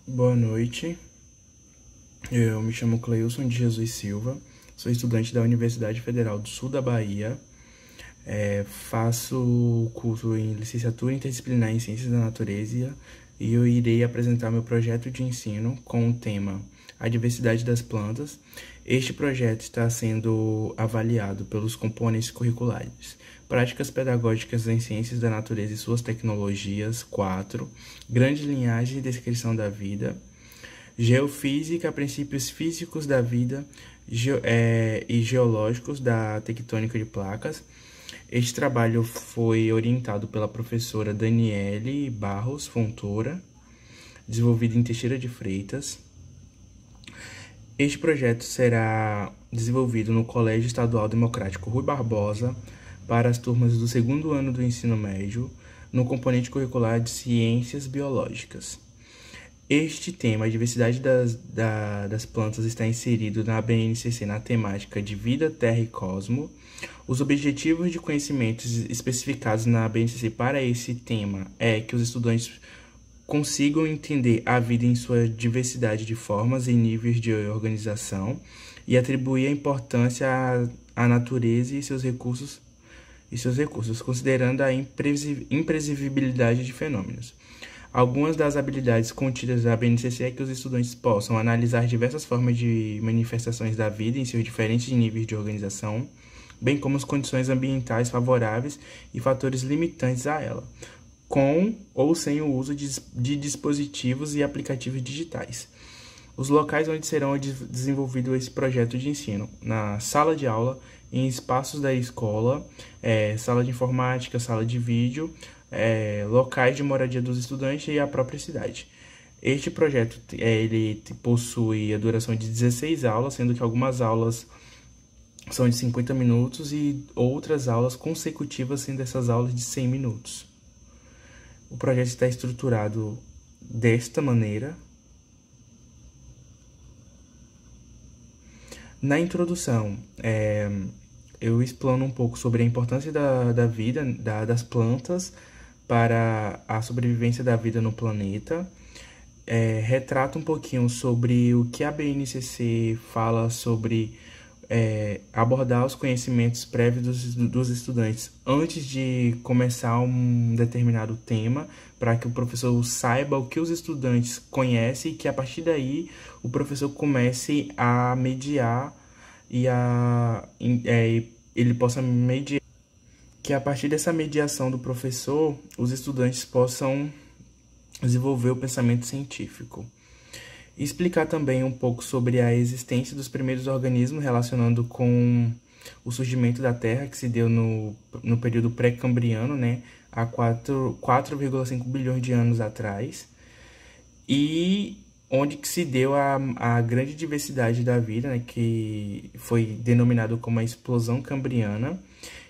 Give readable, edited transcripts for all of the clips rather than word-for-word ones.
Boa noite, eu me chamo Cleilson de Jesus Silva, sou estudante da Universidade Federal do Sul da Bahia, faço curso em licenciatura interdisciplinar em Ciências da Natureza e eu irei apresentar meu projeto de ensino com o tema A Diversidade das Plantas. Este projeto está sendo avaliado pelos componentes curriculares: Práticas Pedagógicas em Ciências da Natureza e Suas Tecnologias, 4, Grande Linhagem e Descrição da Vida, Geofísica, Princípios Físicos da Vida e Geológicos da Tectônica de Placas. Este trabalho foi orientado pela professora Daniele Barros Fontoura, desenvolvido em Teixeira de Freitas. Este projeto será desenvolvido no Colégio Estadual Democrático Rui Barbosa para as turmas do segundo ano do ensino médio, no componente curricular de Ciências Biológicas. Este tema, a diversidade das plantas, está inserido na BNCC na temática de Vida, Terra e Cosmo. Os objetivos de conhecimentos especificados na BNCC para esse tema é que os estudantes consigam entender a vida em sua diversidade de formas e níveis de organização e atribuir a importância à natureza e seus recursos, considerando a imprevisibilidade de fenômenos. Algumas das habilidades contidas na BNCC é que os estudantes possam analisar diversas formas de manifestações da vida em seus diferentes níveis de organização, bem como as condições ambientais favoráveis e fatores limitantes a ela, com ou sem o uso de dispositivos e aplicativos digitais. Os locais onde serão desenvolvido esse projeto de ensino: na sala de aula, em espaços da escola, sala de informática, sala de vídeo, locais de moradia dos estudantes e a própria cidade. Este projeto ele possui a duração de 16 aulas, sendo que algumas aulas são de 50 minutos e outras aulas consecutivas, sendo essas aulas de 100 minutos. O projeto está estruturado desta maneira. Na introdução, eu explano um pouco sobre a importância da vida, das plantas para a sobrevivência da vida no planeta. Retrato um pouquinho sobre o que a BNCC fala sobre abordar os conhecimentos prévios dos estudantes antes de começar um determinado tema, para que o professor saiba o que os estudantes conhecem e que a partir daí o professor comece a mediar e ele possa mediar, que a partir dessa mediação do professor os estudantes possam desenvolver o pensamento científico. Explicar também um pouco sobre a existência dos primeiros organismos, relacionando com o surgimento da Terra, que se deu no período pré-cambriano, né, há 4,5 bilhões de anos atrás, e onde que se deu a grande diversidade da vida, né, que foi denominado como a explosão cambriana,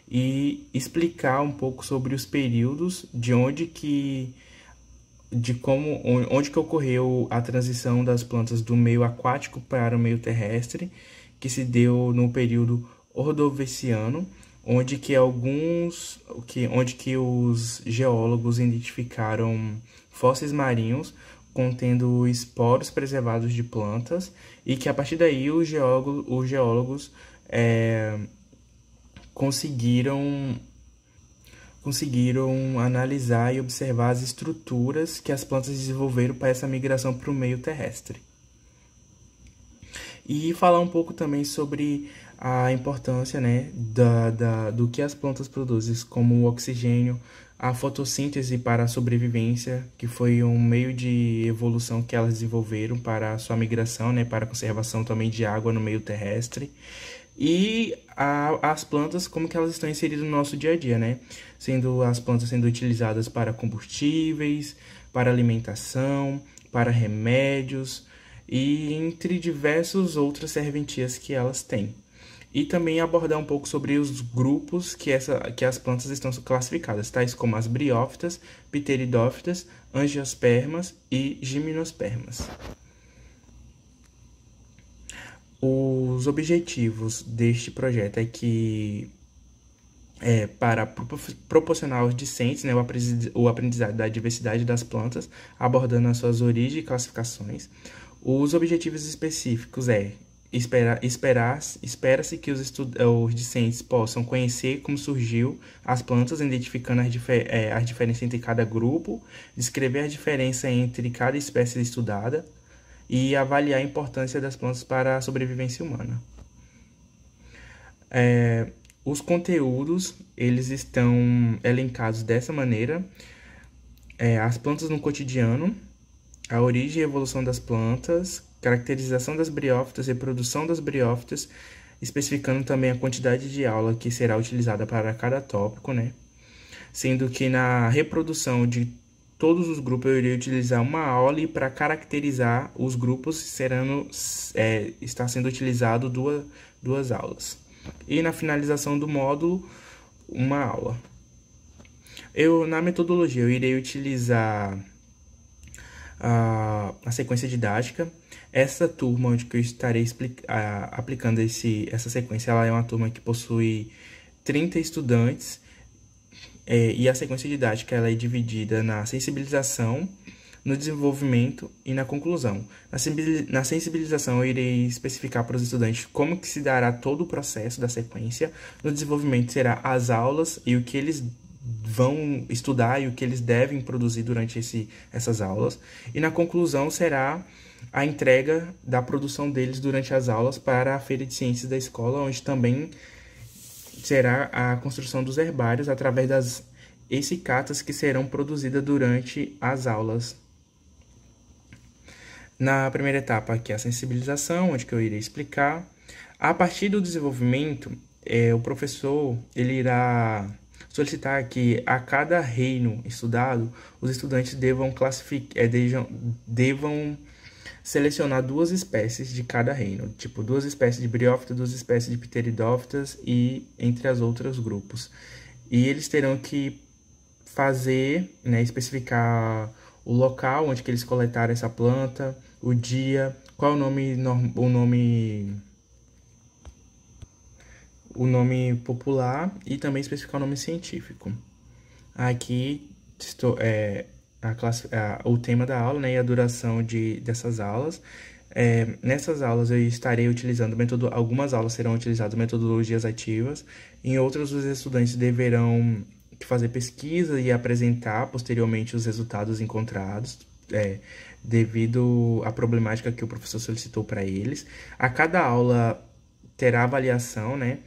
e explicar um pouco sobre os períodos onde que ocorreu a transição das plantas do meio aquático para o meio terrestre, que se deu no período Ordoviciano, onde que os geólogos identificaram fósseis marinhos contendo esporos preservados de plantas, e que a partir daí os geólogos conseguiram analisar e observar as estruturas que as plantas desenvolveram para essa migração para o meio terrestre. E falar um pouco também sobre a importância, né, do que as plantas produzem, como o oxigênio, a fotossíntese para a sobrevivência, que foi um meio de evolução que elas desenvolveram para a sua migração, né, para a conservação também de água no meio terrestre. E as plantas, como que elas estão inseridas no nosso dia a dia, né? Sendo as plantas sendo utilizadas para combustíveis, para alimentação, para remédios e entre diversas outras serventias que elas têm. E também abordar um pouco sobre os grupos que as plantas estão classificadas, tais como as briófitas, pteridófitas, angiospermas e gimnospermas. Os objetivos deste projeto é que para proporcionar aos discentes, né, o aprendizado da diversidade das plantas, abordando as suas origens e classificações. Os objetivos específicos espera-se que os discentes possam conhecer como surgiu as plantas, identificando as diferenças entre cada grupo, descrever a diferença entre cada espécie estudada e avaliar a importância das plantas para a sobrevivência humana. Os conteúdos, eles estão elencados dessa maneira: as plantas no cotidiano, a origem e evolução das plantas, caracterização das briófitas, reprodução das briófitas, especificando também a quantidade de aula que será utilizada para cada tópico, né? Sendo que na reprodução de todos os grupos eu irei utilizar uma aula, e para caracterizar os grupos está sendo utilizado duas aulas. E na finalização do módulo, uma aula. Na metodologia, eu irei utilizar a sequência didática. Essa turma onde que eu estarei aplicando essa sequência, ela é uma turma que possui 30 estudantes, e a sequência didática ela é dividida na sensibilização, no desenvolvimento e na conclusão. Na sensibilização, eu irei especificar para os estudantes como que se dará todo o processo da sequência. No desenvolvimento, será as aulas e o que eles vão estudar e o que eles devem produzir durante essas aulas. E na conclusão, será a entrega da produção deles durante as aulas para a Feira de Ciências da escola, onde também será a construção dos herbários através das essicatas que serão produzidas durante as aulas. Na primeira etapa, aqui, a sensibilização, onde que eu irei explicar. A partir do desenvolvimento, o professor ele irá solicitar que a cada reino estudado, os estudantes devam selecionar 2 espécies de cada reino, tipo 2 espécies de briófitas, 2 espécies de pteridófitas e entre as outros grupos. E eles terão que fazer, né, especificar o local onde que eles coletaram essa planta, o dia, qual o nome popular, e também especificar o nome científico. Aqui o tema da aula, né, e a duração dessas aulas. Nessas aulas eu estarei utilizando algumas aulas serão utilizadas metodologias ativas, em outras os estudantes deverão fazer pesquisa e apresentar posteriormente os resultados encontrados, devido à problemática que o professor solicitou para eles. A cada aula terá avaliação, né?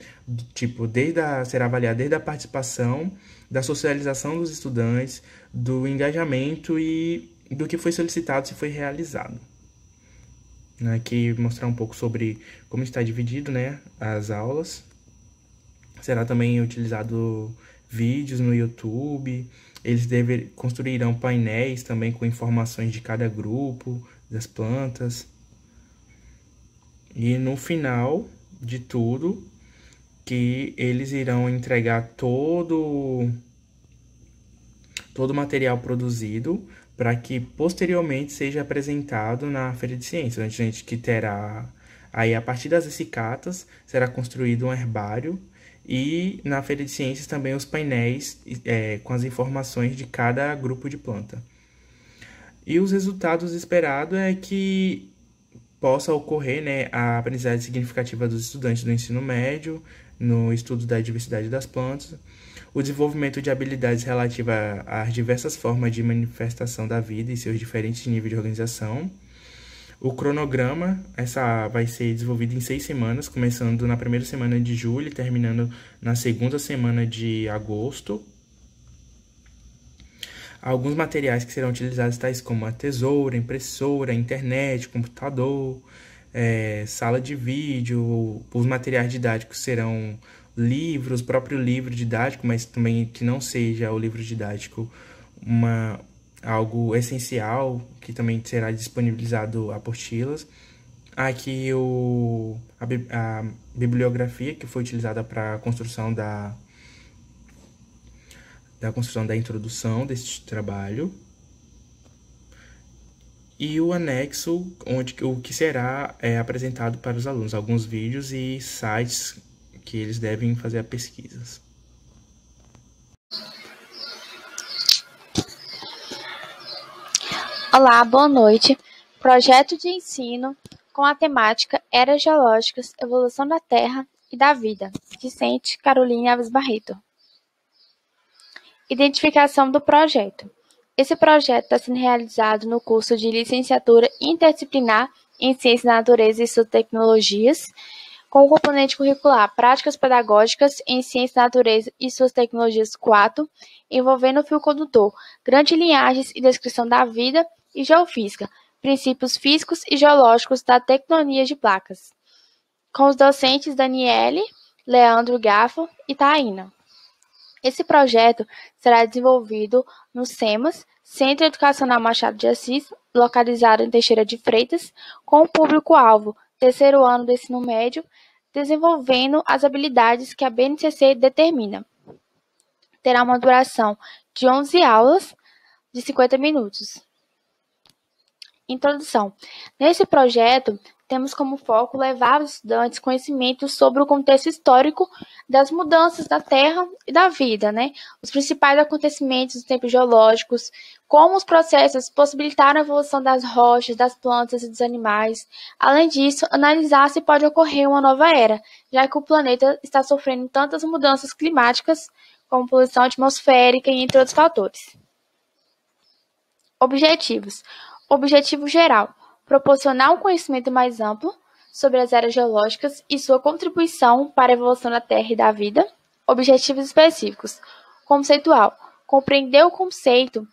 Será avaliada desde a participação, da socialização dos estudantes, do engajamento e do que foi solicitado, se foi realizado. Aqui mostrar um pouco sobre como está dividido, né, as aulas. Será também utilizado vídeos no YouTube. Eles construirão painéis também com informações de cada grupo, das plantas. E no final de tudo, que eles irão entregar todo o material produzido para que posteriormente seja apresentado na Feira de Ciências, onde a gente que terá aí, a partir das essicatas, será construído um herbário, e na Feira de Ciências também os painéis com as informações de cada grupo de planta. E os resultados esperados é que possa ocorrer, né, a aprendizagem significativa dos estudantes do ensino médio no estudo da diversidade das plantas, o desenvolvimento de habilidades relativas às diversas formas de manifestação da vida e seus diferentes níveis de organização. O cronograma, vai ser desenvolvido em 6 semanas, começando na primeira semana de julho e terminando na segunda semana de agosto. Alguns materiais que serão utilizados, tais como a tesoura, impressora, internet, computador, sala de vídeo. Os materiais didáticos serão livros, próprio livro didático, mas também que não seja o livro didático algo essencial, que também será disponibilizado apostilas. Aqui a bibliografia que foi utilizada para a construção da introdução deste trabalho. E o anexo, o que será apresentado para os alunos, alguns vídeos e sites que eles devem fazer pesquisas. Olá, boa noite. Projeto de ensino com a temática Eras Geológicas, Evolução da Terra e da Vida. Vicente Caroline Alves Barreto. Identificação do projeto. Esse projeto está sendo realizado no curso de Licenciatura Interdisciplinar em Ciências da Natureza e suas Tecnologias, com o componente curricular Práticas Pedagógicas em Ciências da Natureza e suas Tecnologias 4, envolvendo o fio condutor, grandes linhagens e descrição da vida e geofísica, princípios físicos e geológicos da tectonia de placas, com os docentes Daniele, Leandro Gaffo e Taína. Esse projeto será desenvolvido no SEMAS, Centro Educacional Machado de Assis, localizado em Teixeira de Freitas, com o público-alvo, terceiro ano do ensino médio, desenvolvendo as habilidades que a BNCC determina. Terá uma duração de 11 aulas de 50 minutos. Introdução. Nesse projeto, temos como foco levar aos estudantes conhecimentos sobre o contexto histórico das mudanças da Terra e da vida, Os principais acontecimentos dos tempos geológicos, como os processos possibilitaram a evolução das rochas, das plantas e dos animais. Além disso, analisar se pode ocorrer uma nova era, já que o planeta está sofrendo tantas mudanças climáticas, como poluição atmosférica e entre outros fatores. Objetivos. Objetivo geral: proporcionar um conhecimento mais amplo sobre as eras geológicas e sua contribuição para a evolução da Terra e da vida. Objetivos específicos: conceitual: compreender o conceito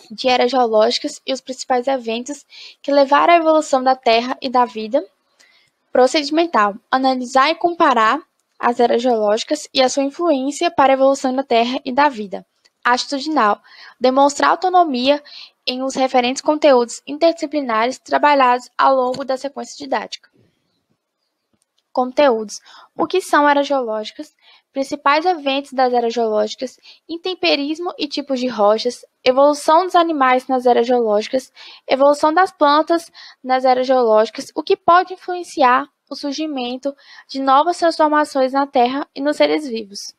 de eras geológicas e os principais eventos que levaram à evolução da Terra e da vida. Procedimental: analisar e comparar as eras geológicas e a sua influência para a evolução da Terra e da vida. Atitudinal: demonstrar autonomia em os referentes conteúdos interdisciplinares trabalhados ao longo da sequência didática. Conteúdos: o que são eras geológicas, principais eventos das eras geológicas, intemperismo e tipos de rochas, evolução dos animais nas eras geológicas, evolução das plantas nas eras geológicas, o que pode influenciar o surgimento de novas transformações na Terra e nos seres vivos.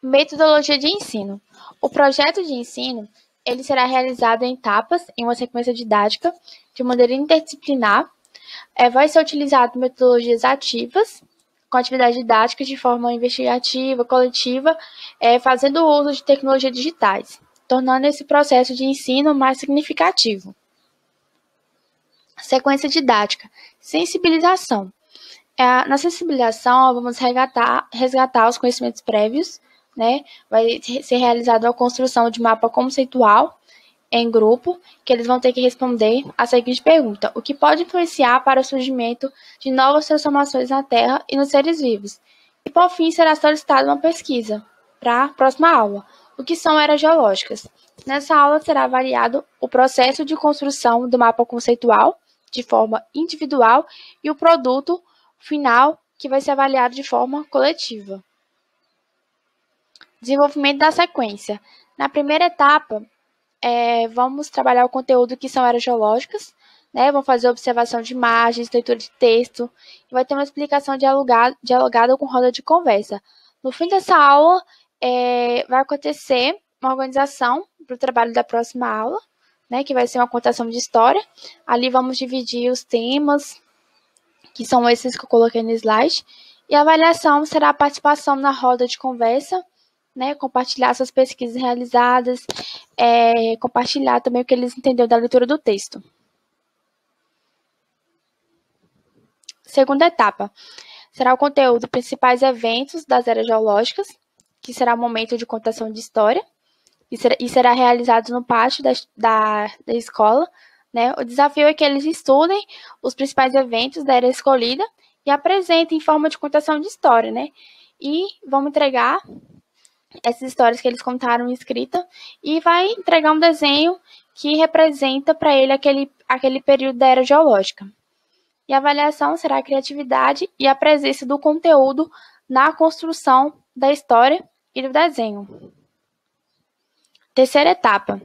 Metodologia de ensino. O projeto de ensino ele será realizado em etapas, em uma sequência didática, de maneira interdisciplinar. Vai ser utilizado metodologias ativas, com atividades didáticas de forma investigativa, coletiva, fazendo uso de tecnologias digitais, tornando esse processo de ensino mais significativo. Sequência didática. Sensibilização. Na sensibilização, vamos resgatar os conhecimentos prévios, Vai ser realizada a construção de mapa conceitual em grupo, que eles vão ter que responder a seguinte pergunta: o que pode influenciar para o surgimento de novas transformações na Terra e nos seres vivos? E, por fim, será solicitada uma pesquisa para a próxima aula: o que são eras geológicas? Nessa aula será avaliado o processo de construção do mapa conceitual de forma individual e o produto final, que vai ser avaliado de forma coletiva. Desenvolvimento da sequência. Na primeira etapa, vamos trabalhar o conteúdo que são eras geológicas, Vamos fazer observação de imagens, leitura de texto, e vai ter uma explicação dialogada com roda de conversa. No fim dessa aula, vai acontecer uma organização para o trabalho da próxima aula, que vai ser uma contação de história. Ali vamos dividir os temas, que são esses que eu coloquei no slide, e a avaliação será a participação na roda de conversa, compartilhar suas pesquisas realizadas, compartilhar também o que eles entenderam da leitura do texto. Segunda etapa, será o conteúdo principais eventos das eras geológicas, que será o momento de contação de história, e será realizado no pátio da escola. O desafio é que eles estudem os principais eventos da era escolhida e apresentem em forma de contação de história, E vamos entregar essas histórias que eles contaram em escrita e vai entregar um desenho que representa para ele aquele período da era geológica. E a avaliação será a criatividade e a presença do conteúdo na construção da história e do desenho. Terceira etapa.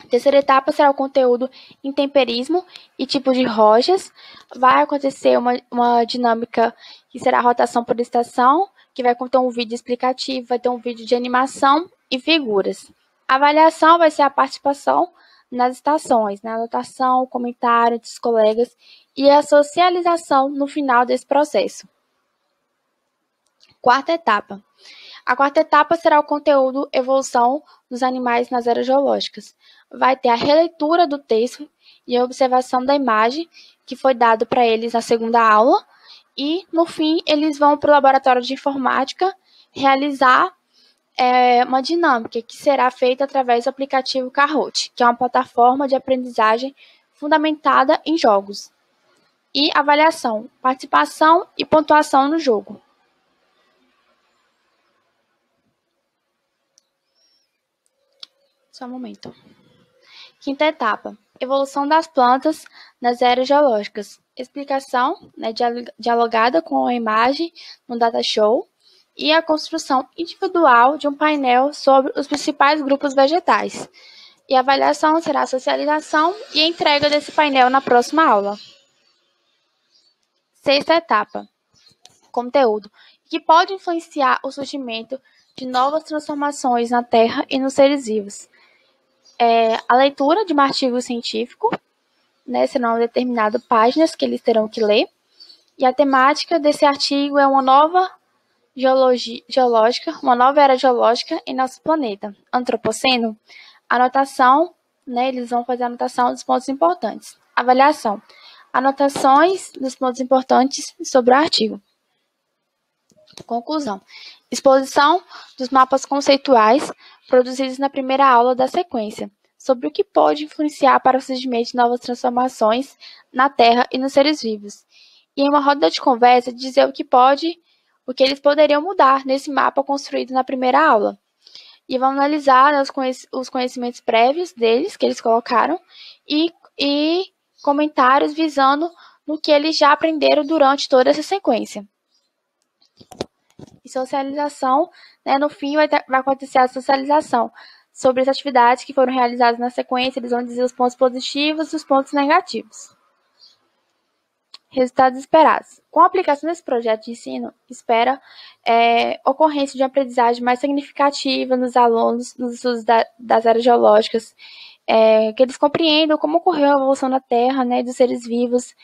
Terceira etapa será o conteúdo intemperismo e tipo de rochas. Vai acontecer uma dinâmica que será a rotação por estação, que vai conter um vídeo explicativo, vai ter um vídeo de animação e figuras. A avaliação vai ser a participação nas estações, na anotação, o comentário dos colegas e a socialização no final desse processo. Quarta etapa. A quarta etapa será o conteúdo evolução dos animais nas eras geológicas. Vai ter a releitura do texto e a observação da imagem que foi dado para eles na segunda aula e, no fim, eles vão para o laboratório de informática realizar uma dinâmica que será feita através do aplicativo Kahoot, que é uma plataforma de aprendizagem fundamentada em jogos. E avaliação, participação e pontuação no jogo. Só um momento. Quinta etapa, evolução das plantas nas eras geológicas. Explicação, dialogada com a imagem no data show e a construção individual de um painel sobre os principais grupos vegetais. E a avaliação será a socialização e a entrega desse painel na próxima aula. Sexta etapa, conteúdo, que pode influenciar o surgimento de novas transformações na Terra e nos seres vivos. A leitura de um artigo científico, serão determinadas páginas que eles terão que ler, e a temática desse artigo é uma nova uma nova era geológica em nosso planeta, antropoceno. Anotação, eles vão fazer a anotação dos pontos importantes. Avaliação, anotações dos pontos importantes sobre o artigo. Conclusão, exposição dos mapas conceituais produzidos na primeira aula da sequência, sobre o que pode influenciar para o surgimento de novas transformações na Terra e nos seres vivos. E em uma roda de conversa, dizer o que eles poderiam mudar nesse mapa construído na primeira aula. E vão analisar os conhecimentos prévios deles, que eles colocaram, e comentários visando no que eles já aprenderam durante toda essa sequência. E socialização, no fim vai acontecer a socialização sobre as atividades que foram realizadas na sequência, eles vão dizer os pontos positivos e os pontos negativos. Resultados esperados. Com a aplicação desse projeto de ensino, espera ocorrência de uma aprendizagem mais significativa nos alunos nos estudos das áreas geológicas, que eles compreendam como ocorreu a evolução da Terra, dos seres vivos,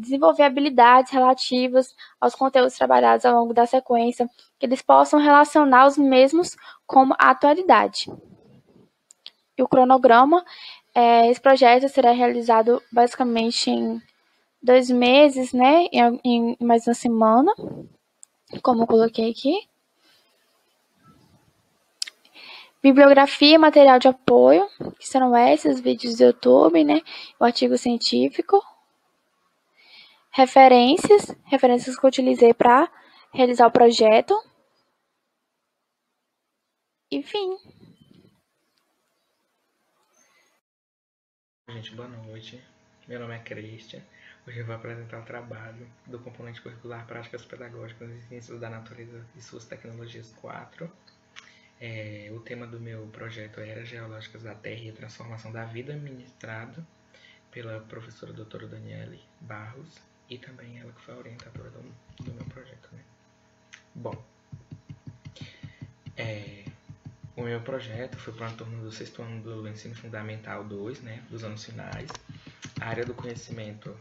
desenvolver habilidades relativas aos conteúdos trabalhados ao longo da sequência, que eles possam relacionar os mesmos com a atualidade. E o cronograma, esse projeto será realizado basicamente em 2 meses, em mais uma semana, como eu coloquei aqui. Bibliografia e material de apoio, que serão esses vídeos do YouTube, o artigo científico. Referências que eu utilizei para realizar o projeto. Enfim. Gente, boa noite. Meu nome é Christian. Hoje eu vou apresentar o trabalho do componente curricular Práticas Pedagógicas e Ciências da Natureza e suas Tecnologias 4. O tema do meu projeto é Eras Geológicas da Terra e a Transformação da Vida, ministrado pela professora doutora Daniele Barros, e também ela que foi a orientadora do meu projeto. Bom, o meu projeto foi para uma turma do 6º ano do Ensino Fundamental 2, dos anos finais. A área do conhecimento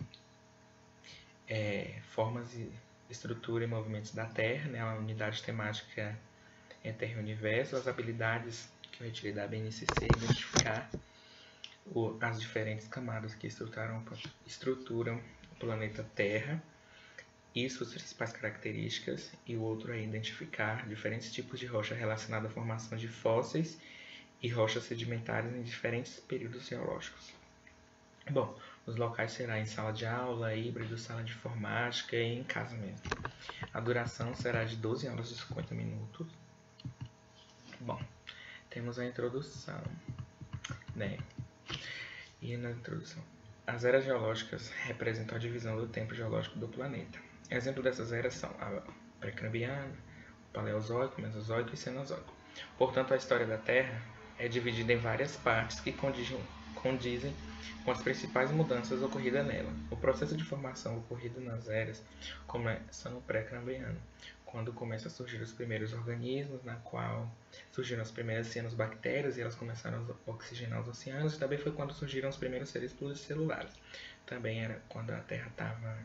formas, estrutura e movimentos da Terra, a unidade temática é Terra e Universo. As habilidades que eu retirei da BNCC, identificar as diferentes camadas que estruturam o planeta Terra e suas principais características, e o outro é identificar diferentes tipos de rocha relacionada à formação de fósseis e rochas sedimentares em diferentes períodos geológicos. Bom, os locais serão em sala de aula, híbrido, sala de informática e em casa mesmo. A duração será de 12 horas e 50 minutos. Bom, temos a introdução, E na introdução, as eras geológicas representam a divisão do tempo geológico do planeta. Exemplo dessas eras são a pré-cambriana, o paleozoico, mesozoico e cenozoico. Portanto, a história da Terra é dividida em várias partes que condizem com as principais mudanças ocorridas nela. O processo de formação ocorrido nas eras começa no pré-cambriano, quando começam a surgir os primeiros organismos, na qual surgiram as primeiras cianobactérias e elas começaram a oxigenar os oceanos, e também foi quando surgiram os primeiros seres pluricelulares. Também era quando a Terra estava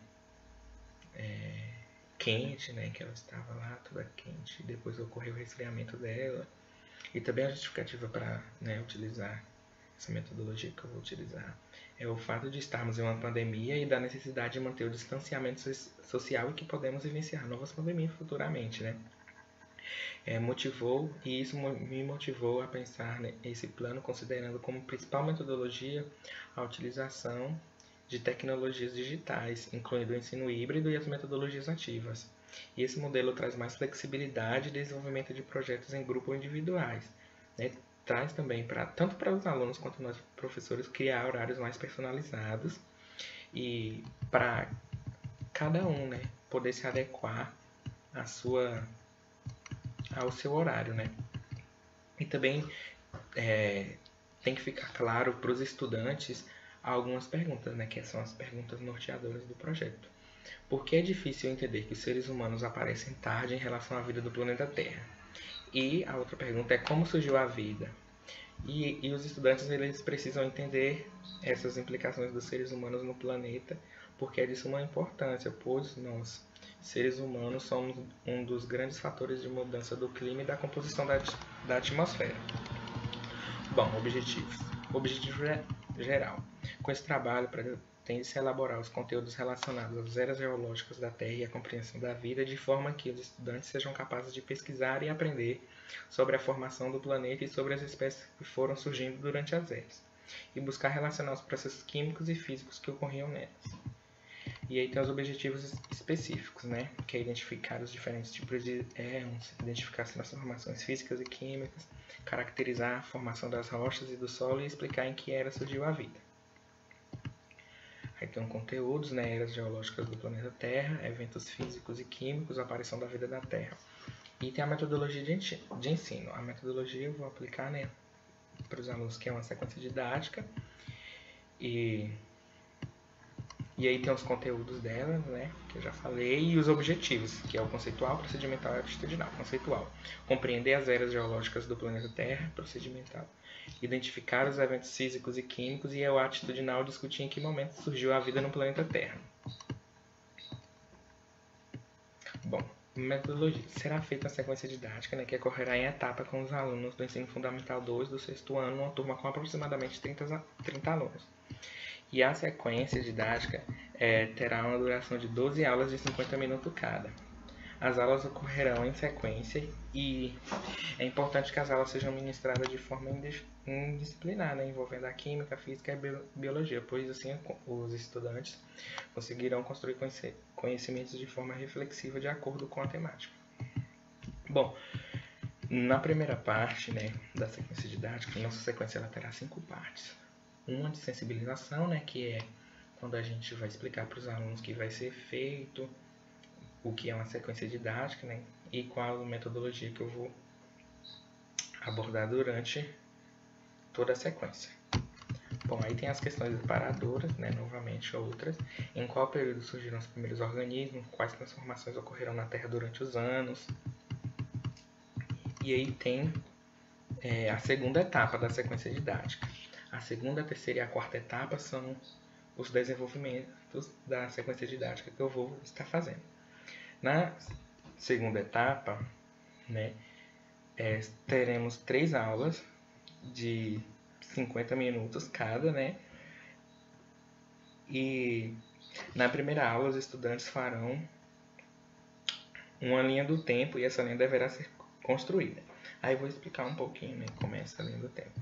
quente, né, que ela estava lá toda quente, e depois ocorreu o resfriamento dela. E também a justificativa para, né, utilizar essa metodologia que eu vou utilizar é o fato de estarmos em uma pandemia e da necessidade de manter o distanciamento social e que podemos vivenciar novas pandemias futuramente, né? Isso me motivou a pensar nesse plano, considerando como principal metodologia a utilização de tecnologias digitais, incluindo o ensino híbrido e as metodologias ativas. E esse modelo traz mais flexibilidade e desenvolvimento de projetos em grupos individuais, né? Traz também, tanto para os alunos quanto nós professores, criar horários mais personalizados e para cada um, né, poder se adequar ao seu horário, né? E também tem que ficar claro para os estudantes algumas perguntas, né, que são as perguntas norteadoras do projeto. Por que é difícil entender que os seres humanos aparecem tarde em relação à vida do planeta Terra? E a outra pergunta é como surgiu a vida? E os estudantes eles precisam entender essas implicações dos seres humanos no planeta, porque é de suma importância, pois nós, seres humanos, somos um dos grandes fatores de mudança do clima e da composição da atmosfera. Bom, objetivos. Objetivo geral. Com esse trabalho, pretende-se elaborar os conteúdos relacionados às eras geológicas da Terra e à compreensão da vida, de forma que os estudantes sejam capazes de pesquisar e aprender sobre a formação do planeta e sobre as espécies que foram surgindo durante as eras, e buscar relacionar os processos químicos e físicos que ocorriam nelas. E aí tem os objetivos específicos, né? Que é identificar os diferentes tipos de éons, identificar as transformações físicas e químicas, caracterizar a formação das rochas e do solo e explicar em que era surgiu a vida. Aí tem conteúdos, né? Eras geológicas do planeta Terra, eventos físicos e químicos, a aparição da vida na Terra. E tem a metodologia de ensino. A metodologia eu vou aplicar, né, para os alunos, que é uma sequência didática. E aí tem os conteúdos dela, né, que eu já falei, e os objetivos, que é o conceitual, procedimental e atitudinal. Conceitual: compreender as eras geológicas do planeta Terra. Procedimental: identificar os eventos físicos e químicos. E o atitudinal: discutir em que momento surgiu a vida no planeta Terra. Bom, metodologia. Será feita a sequência didática, né, que ocorrerá em etapa com os alunos do Ensino Fundamental 2 do 6º ano, uma turma com aproximadamente 30 alunos. E a sequência didática terá uma duração de 12 aulas de 50 minutos cada. As aulas ocorrerão em sequência e é importante que as aulas sejam ministradas de forma indisciplinar, né, envolvendo a química, a física e a biologia, pois assim os estudantes conseguirão construir conhecimentos de forma reflexiva de acordo com a temática. Bom, na primeira parte, né, da sequência didática, nossa sequência ela terá 5 partes. Uma de sensibilização, né, que é quando a gente vai explicar para os alunos que vai ser feito, o que é uma sequência didática, né, e qual a metodologia que eu vou abordar durante toda a sequência. Bom, aí tem as questões separadoras, né, novamente outras. Em qual período surgiram os primeiros organismos, quais transformações ocorreram na Terra durante os anos. E aí tem a segunda etapa da sequência didática. A segunda, a terceira e a quarta etapa são os desenvolvimentos da sequência didática que eu vou estar fazendo. Na segunda etapa, né, teremos 3 aulas de 50 minutos cada, né? E na primeira aula os estudantes farão uma linha do tempo e essa linha deverá ser construída. Aí eu vou explicar um pouquinho, né, como é essa linha do tempo.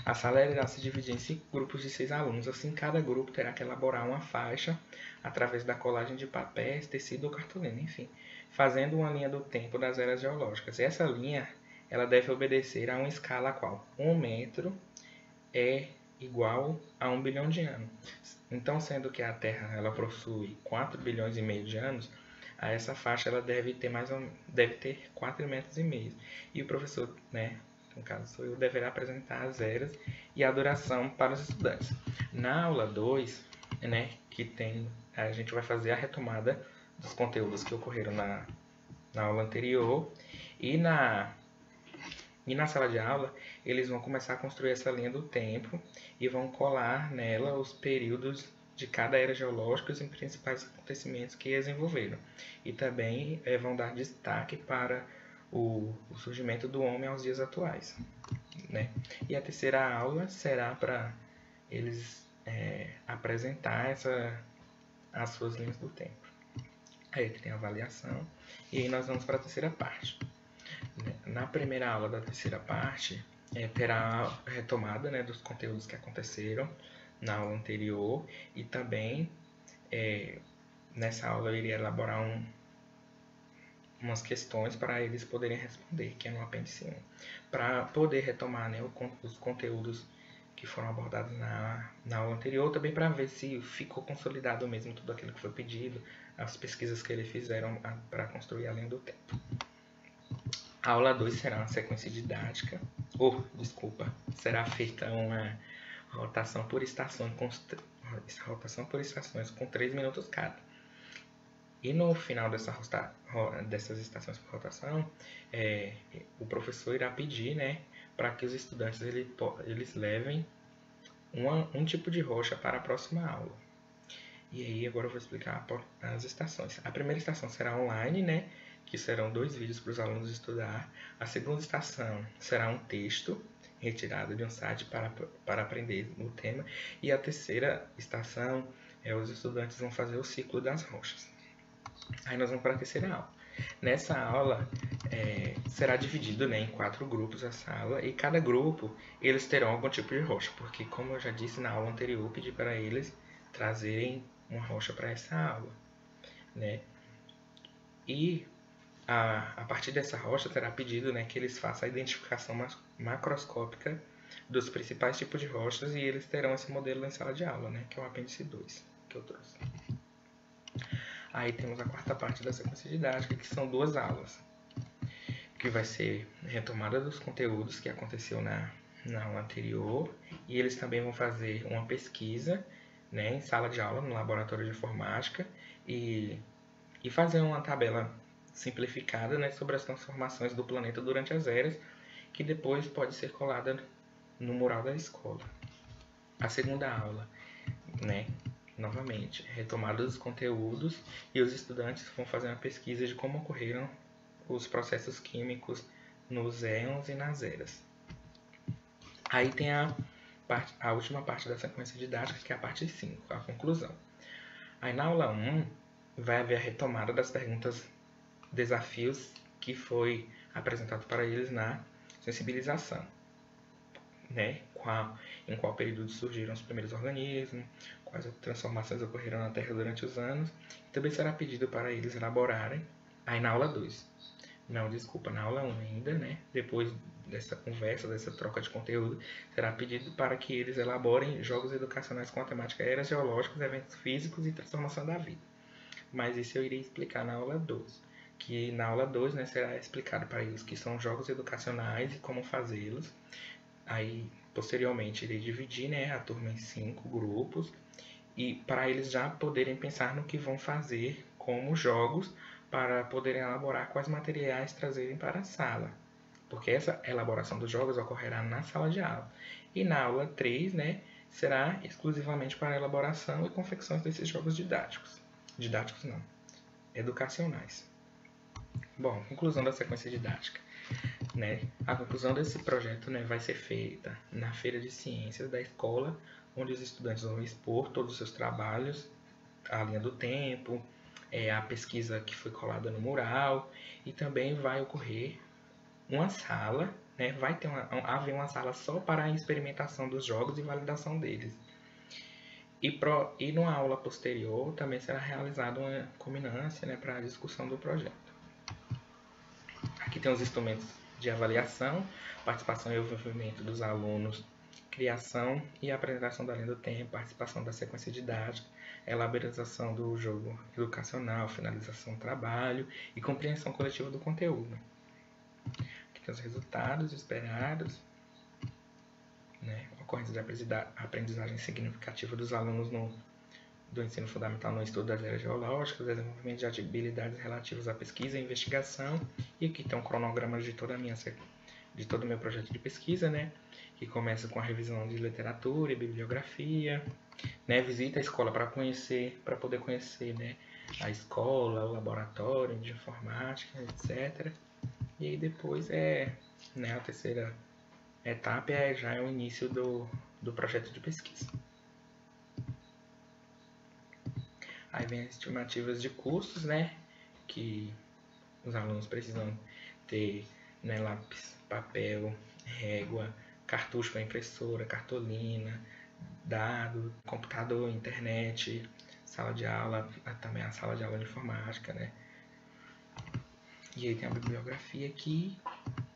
A sala irá se dividir em 5 grupos de 6 alunos. Assim, cada grupo terá que elaborar uma faixa através da colagem de papéis, tecido ou cartolina, enfim, fazendo uma linha do tempo das eras geológicas. E essa linha ela deve obedecer a uma escala a qual 1 metro é igual a 1 bilhão de anos. Então, sendo que a Terra ela possui 4 bilhões e meio de anos, a essa faixa ela deve ter 4,5 metros. E o professor, né, no caso sou eu, deverá apresentar as eras e a duração para os estudantes. Na aula 2, né, a gente vai fazer a retomada dos conteúdos que ocorreram na na aula anterior, e na sala de aula eles vão começar a construir essa linha do tempo e vão colar nela os períodos de cada era geológica e os principais acontecimentos que as envolveram. E também vão dar destaque para o surgimento do homem aos dias atuais, né? E a terceira aula será para eles apresentar as suas linhas do tempo. Aí tem a avaliação, e aí nós vamos para a terceira parte. Na primeira aula da terceira parte, terá a retomada, né, dos conteúdos que aconteceram na aula anterior, e também nessa aula eu iria elaborar umas questões para eles poderem responder, que é no apêndice 1, para poder retomar, né, os conteúdos que foram abordados na aula anterior, também para ver se ficou consolidado mesmo tudo aquilo que foi pedido, as pesquisas que eles fizeram para construir a linha do tempo. A aula 2 será uma sequência didática, será feita uma rotação por estações com 3 minutos cada. E no final dessas estações por rotação, o professor irá pedir, né, para que os estudantes eles levem um tipo de rocha para a próxima aula. E aí agora eu vou explicar as estações. A primeira estação será online, né, que serão 2 vídeos para os alunos estudar. A segunda estação será um texto retirado de um site para aprender o tema. E a terceira estação os estudantes vão fazer o ciclo das rochas. Aí nós vamos para a terceira aula. Nessa aula será dividido, né, em 4 grupos a sala, e cada grupo eles terão algum tipo de rocha, porque como eu já disse na aula anterior, eu pedi para eles trazerem uma rocha para essa aula, né? E a partir dessa rocha será pedido, né, que eles façam a identificação macroscópica dos principais tipos de rochas, e eles terão esse modelo em sala de aula, né, que é o apêndice 2 que eu trouxe. Aí temos a quarta parte da sequência didática, que são 2 aulas, que vai ser retomada dos conteúdos que aconteceu na aula anterior, e eles também vão fazer uma pesquisa, né, em sala de aula, no laboratório de informática, e fazer uma tabela simplificada, né, sobre as transformações do planeta durante as eras, que depois pode ser colada no mural da escola. A segunda aula, né, novamente, retomada dos conteúdos, e os estudantes vão fazer uma pesquisa de como ocorreram os processos químicos nos éons e nas eras. Aí tem a última parte da sequência didática, que é a parte 5, a conclusão. Aí na aula 1 vai haver a retomada das perguntas desafios que foi apresentado para eles na sensibilização, né? Em qual período surgiram os primeiros organismos, quais transformações ocorreram na Terra durante os anos. Também será pedido para eles elaborarem, aí na aula 2, na aula 1 ainda, né? Depois dessa conversa, dessa troca de conteúdo, será pedido para que eles elaborem jogos educacionais com a temática eras geológicas, eventos físicos e transformação da vida. Mas isso eu irei explicar na aula 2, que na aula 2, né, será explicado para eles que são jogos educacionais e como fazê-los. Aí, posteriormente, irei dividir, né, a turma em 5 grupos, e para eles já poderem pensar no que vão fazer como jogos, para poderem elaborar quais materiais trazerem para a sala, porque essa elaboração dos jogos ocorrerá na sala de aula. E na aula 3, né, será exclusivamente para a elaboração e confecções desses jogos didáticos. Didáticos não, educacionais. Bom, conclusão da sequência didática. Né? A conclusão desse projeto, né, vai ser feita na Feira de Ciências da escola, onde os estudantes vão expor todos os seus trabalhos, a linha do tempo, a pesquisa que foi colada no mural, e também vai ocorrer uma sala, né, vai haver uma sala só para a experimentação dos jogos e validação deles. E numa aula posterior também será realizada uma culminância, né, para a discussão do projeto. Aqui tem os instrumentos de avaliação, participação e envolvimento dos alunos, criação e apresentação da linha do tempo, participação da sequência didática, elaboração do jogo educacional, finalização do trabalho e compreensão coletiva do conteúdo. Aqui tem os resultados esperados, né, ocorrência de aprendizagem significativa dos alunos do ensino fundamental no estudo das eras geológicas, desenvolvimento de habilidades relativas à pesquisa e investigação, e aqui tem um cronograma de todo o meu projeto de pesquisa, né, que começa com a revisão de literatura e bibliografia, né, visita a escola para poder conhecer, né, a escola, o laboratório de informática, etc. E aí depois né, a terceira etapa já é o início do projeto de pesquisa. Aí vem as estimativas de custos, né, que os alunos precisam ter, né, lápis, papel, régua, cartucho para impressora, cartolina, dado, computador, internet, sala de aula, também a sala de aula de informática, né. E aí tem a bibliografia aqui,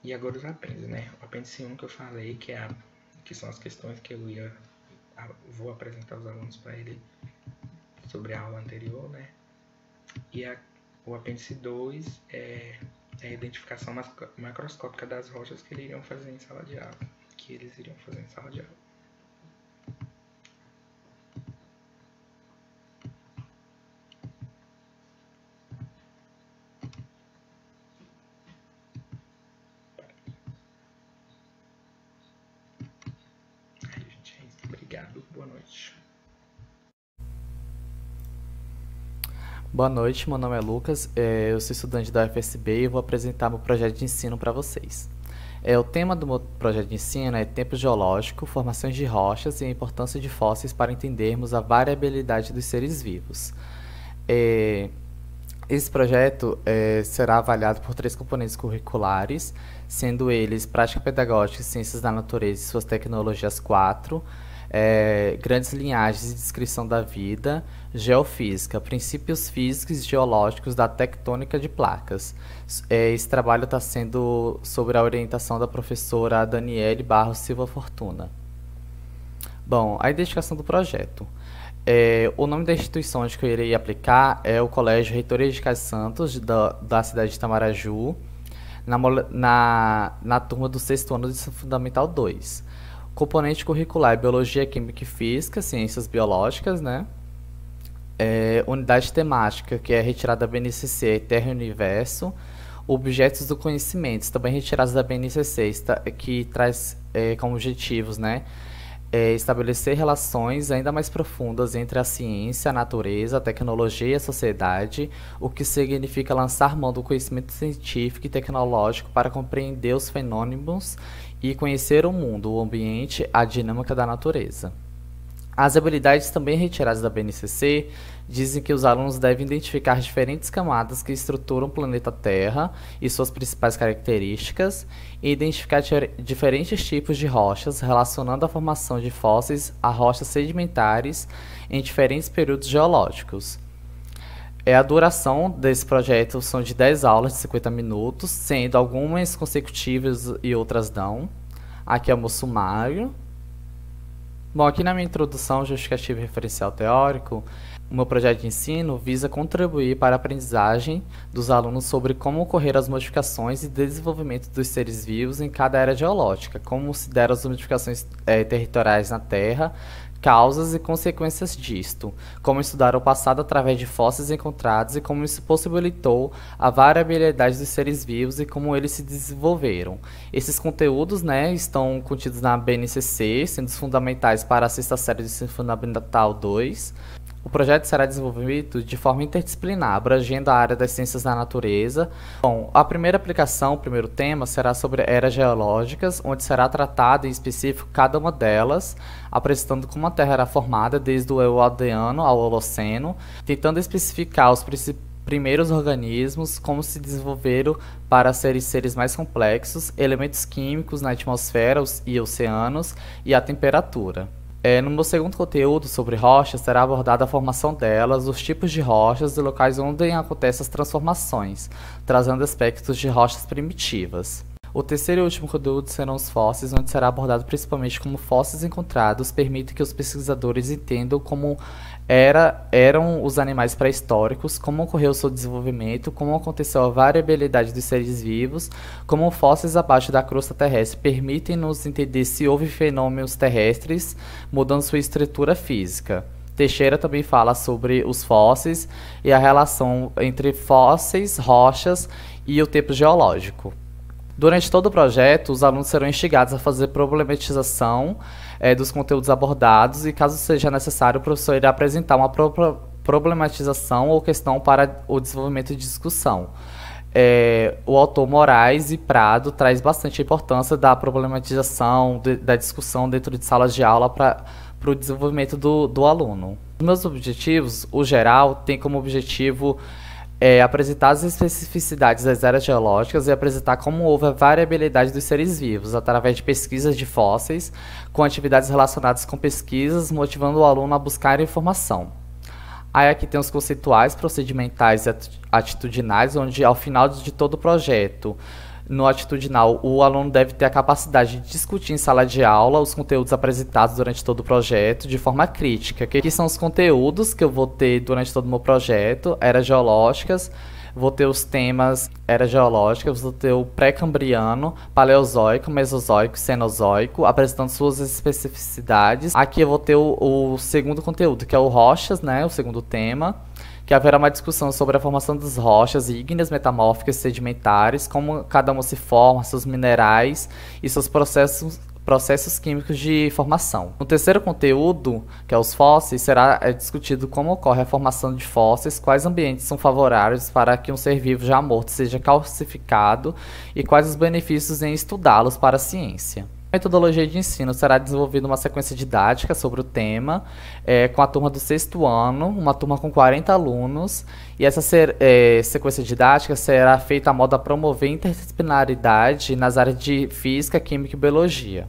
e agora os apêndices, né. O apêndice 1 que eu falei, que são as questões que eu vou apresentar aos alunos para ele sobre a aula anterior, né. E o apêndice 2 é a identificação macroscópica das rochas que eles iriam fazer em sala de aula. Aí, gente, é isso. Obrigado. Boa noite. Boa noite, meu nome é Lucas, eu sou estudante da UFSB e vou apresentar meu projeto de ensino para vocês. O tema do meu projeto de ensino é Tempo Geológico, Formações de Rochas e a Importância de Fósseis para entendermos a variabilidade dos seres vivos. Esse projeto será avaliado por 3 componentes curriculares, sendo eles Prática Pedagógica, Ciências da Natureza e suas Tecnologias 4, Grandes Linhagens e Descrição da Vida, Geofísica, Princípios Físicos e Geológicos da Tectônica de Placas. Esse trabalho está sendo sobre a orientação da professora Daniele Barros Silva Fortuna. Bom, a identificação do projeto. O nome da instituição onde eu irei aplicar é o Colégio Reitoria de Casa Santos, da cidade de Itamaraju, na turma do 6º ano do Ensino Fundamental 2. Componente curricular é Biologia, Química e Física, Ciências Biológicas, né? Unidade temática, que é retirada da BNCC, Terra e Universo. Objetos do Conhecimento, também retirados da BNCC, que traz como objetivos, né? Estabelecer relações ainda mais profundas entre a ciência, a natureza, a tecnologia e a sociedade, o que significa lançar mão do conhecimento científico e tecnológico para compreender os fenômenos e conhecer o mundo, o ambiente, a dinâmica da natureza. As habilidades também retiradas da BNCC dizem que os alunos devem identificar diferentes camadas que estruturam o planeta Terra e suas principais características e identificar diferentes tipos de rochas, relacionando a formação de fósseis a rochas sedimentares em diferentes períodos geológicos. A duração desse projeto são de 10 aulas de 50 minutos, sendo algumas consecutivas e outras não. Aqui é o meu sumário. Bom, aqui na minha introdução, justificativo e referencial teórico, o meu projeto de ensino visa contribuir para a aprendizagem dos alunos sobre como ocorreram as modificações e desenvolvimento dos seres vivos em cada era geológica, como se deram as modificações territoriais na Terra, causas e consequências disto, como estudar o passado através de fósseis encontrados e como isso possibilitou a variabilidade dos seres vivos e como eles se desenvolveram. Esses conteúdos, né, estão contidos na BNCC, sendo fundamentais para a 6ª série do Ensino Fundamental 2. O projeto será desenvolvido de forma interdisciplinar, abrangendo a área das ciências da natureza. Bom, a primeira aplicação, o primeiro tema, será sobre eras geológicas, onde será tratado em específico cada uma delas, apresentando como a Terra era formada desde o Eoceno ao Holoceno, tentando especificar os primeiros organismos, como se desenvolveram para serem seres mais complexos, elementos químicos na atmosfera e oceanos e a temperatura. No meu segundo conteúdo sobre rochas, será abordada a formação delas, os tipos de rochas e locais onde acontecem as transformações, trazendo aspectos de rochas primitivas. O terceiro e último conteúdo serão os fósseis, onde será abordado principalmente como fósseis encontrados permitem que os pesquisadores entendam como eram os animais pré-históricos, como ocorreu o seu desenvolvimento, como aconteceu a variabilidade dos seres vivos, como fósseis abaixo da crosta terrestre permitem-nos entender se houve fenômenos terrestres mudando sua estrutura física. Teixeira também fala sobre os fósseis e a relação entre fósseis, rochas e o tempo geológico. Durante todo o projeto, os alunos serão instigados a fazer problematização dos conteúdos abordados e, caso seja necessário, o professor irá apresentar uma problematização ou questão para o desenvolvimento de discussão. O autor Moraes e Prado traz bastante importância da problematização, da discussão dentro de salas de aula para o desenvolvimento do aluno. Os meus objetivos, o geral, tem como objetivo apresentar as especificidades das eras geológicas e apresentar como houve a variabilidade dos seres vivos, através de pesquisas de fósseis, com atividades relacionadas com pesquisas, motivando o aluno a buscar informação. Aí aqui tem os conceituais, procedimentais e atitudinais, onde ao final de todo o projeto, no atitudinal, o aluno deve ter a capacidade de discutir em sala de aula os conteúdos apresentados durante todo o projeto de forma crítica. Que são os conteúdos que eu vou ter durante todo o meu projeto, eras geológicas, vou ter os temas eras geológicas, vou ter o pré-cambriano, paleozoico, mesozoico, cenozoico, apresentando suas especificidades. Aqui eu vou ter o segundo conteúdo, que é o rochas, né, o segundo tema, que haverá uma discussão sobre a formação das rochas ígneas, metamórficas e sedimentares, como cada uma se forma, seus minerais e seus processos químicos de formação. No terceiro conteúdo, que é os fósseis, será discutido como ocorre a formação de fósseis, quais ambientes são favoráveis para que um ser vivo já morto seja calcificado e quais os benefícios em estudá-los para a ciência. A metodologia de ensino será desenvolvida uma sequência didática sobre o tema, com a turma do 6º ano, uma turma com 40 alunos, e essa sequência didática será feita a modo a promover interdisciplinaridade nas áreas de física, química e biologia.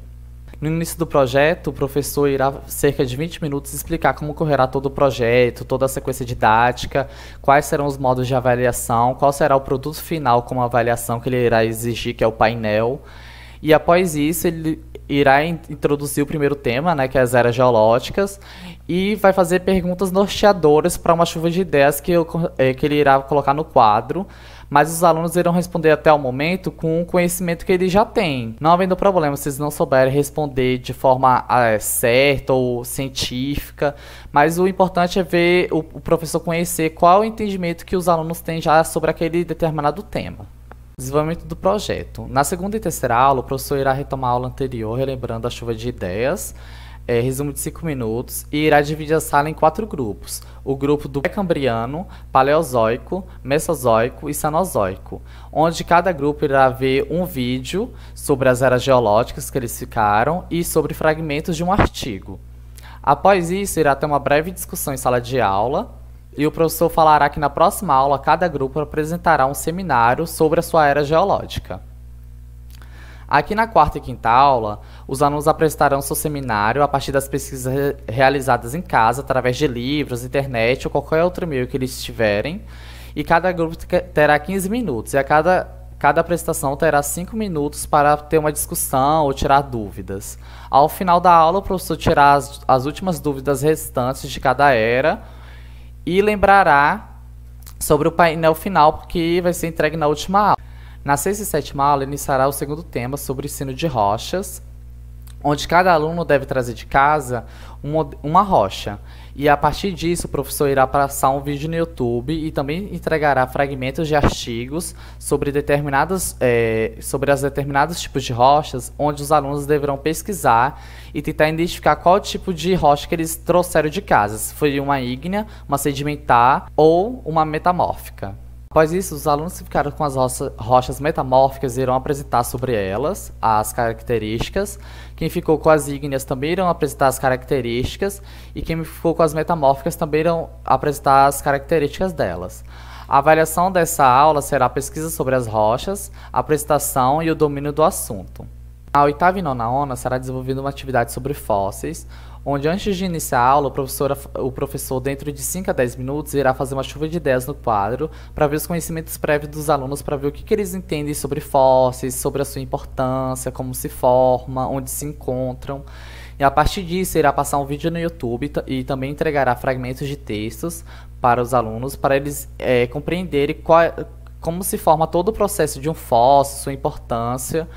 No início do projeto, o professor irá, cerca de 20 minutos, explicar como ocorrerá todo o projeto, toda a sequência didática, quais serão os modos de avaliação, qual será o produto final como avaliação que ele irá exigir, que é o painel. E após isso, ele irá introduzir o primeiro tema, né, que é as eras geológicas, e vai fazer perguntas norteadoras para uma chuva de ideias que ele irá colocar no quadro, mas os alunos irão responder até o momento com o conhecimento que eles já têm. Não havendo problema se eles não souberem responder de forma certa ou científica, mas o importante é ver o professor conhecer qual o entendimento que os alunos têm já sobre aquele determinado tema. Desenvolvimento do projeto. Na segunda e terceira aula, o professor irá retomar a aula anterior, relembrando a chuva de ideias, resumo de 5 minutos, e irá dividir a sala em 4 grupos. O grupo do pré-cambriano, paleozoico, mesozoico e cenozoico, onde cada grupo irá ver um vídeo sobre as eras geológicas que eles ficaram e sobre fragmentos de um artigo. Após isso, irá ter uma breve discussão em sala de aula, e o professor falará que na próxima aula cada grupo apresentará um seminário sobre a sua era geológica. Aqui na quarta e quinta aula, os alunos apresentarão seu seminário a partir das pesquisas realizadas em casa, através de livros, internet ou qualquer outro meio que eles tiverem, e cada grupo terá 15 minutos, e cada apresentação terá 5 minutos para ter uma discussão ou tirar dúvidas. Ao final da aula, o professor tirará as últimas dúvidas restantes de cada era, e lembrará sobre o painel final, que vai ser entregue na última aula. Na sexta e sétima aula, iniciará o segundo tema sobre ensino de rochas, onde cada aluno deve trazer de casa uma rocha. E a partir disso, o professor irá passar um vídeo no YouTube e também entregará fragmentos de artigos sobre determinados tipos de rochas, onde os alunos deverão pesquisar e tentar identificar qual tipo de rocha que eles trouxeram de casa, se foi uma ígnea, uma sedimentar ou uma metamórfica. Após isso, os alunos que ficaram com as rochas metamórficas irão apresentar sobre elas as características. Quem ficou com as ígneas também irão apresentar as características. E quem ficou com as metamórficas também irão apresentar as características delas. A avaliação dessa aula será a pesquisa sobre as rochas, a apresentação e o domínio do assunto. Na oitava e nona aula será desenvolvida uma atividade sobre fósseis, onde antes de iniciar a aula, o professor, dentro de 5 a 10 minutos, irá fazer uma chuva de ideias no quadro para ver os conhecimentos prévios dos alunos, para ver o que eles entendem sobre fósseis, sobre a sua importância, como se forma, onde se encontram. E a partir disso, irá passar um vídeo no YouTube e também entregará fragmentos de textos para os alunos, para eles compreenderem como se forma todo o processo de um fóssil, sua importância.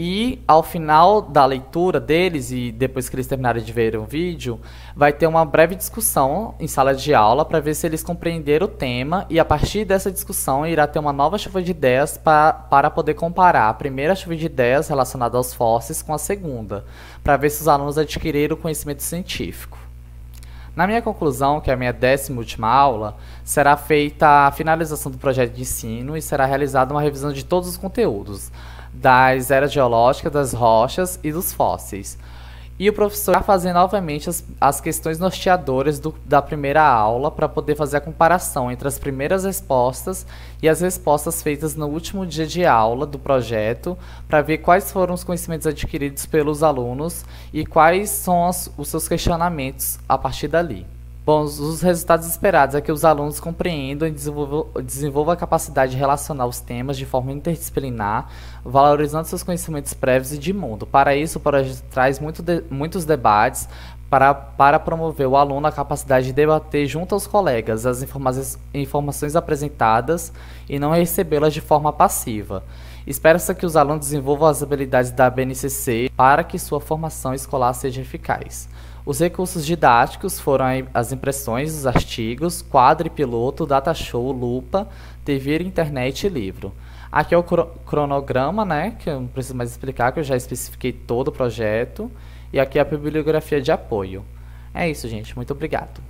E ao final da leitura deles, e depois que eles terminarem de ver o vídeo, vai ter uma breve discussão em sala de aula para ver se eles compreenderam o tema, e a partir dessa discussão irá ter uma nova chuva de ideias para poder comparar a primeira chuva de ideias relacionada aos fósseis com a segunda, para ver se os alunos adquiriram o conhecimento científico. Na minha conclusão, que é a minha 10ª e última aula, será feita a finalização do projeto de ensino e será realizada uma revisão de todos os conteúdos, das eras geológicas, das rochas e dos fósseis. E o professor vai fazer novamente as questões norteadoras da primeira aula para poder fazer a comparação entre as primeiras respostas e as respostas feitas no último dia de aula do projeto, para ver quais foram os conhecimentos adquiridos pelos alunos e quais são os seus questionamentos a partir dali. Bom, os resultados esperados é que os alunos compreendam e desenvolvam a capacidade de relacionar os temas de forma interdisciplinar, valorizando seus conhecimentos prévios e de mundo. Para isso, o projeto traz muitos debates para promover o aluno a capacidade de debater junto aos colegas as informações apresentadas e não recebê-las de forma passiva. Espera-se que os alunos desenvolvam as habilidades da BNCC para que sua formação escolar seja eficaz. Os recursos didáticos foram as impressões dos artigos, quadro e piloto, data show, lupa, TV, internet e livro. Aqui é o cronograma, né, que eu não preciso mais explicar, que eu já especifiquei todo o projeto. E aqui é a bibliografia de apoio. É isso, gente. Muito obrigado.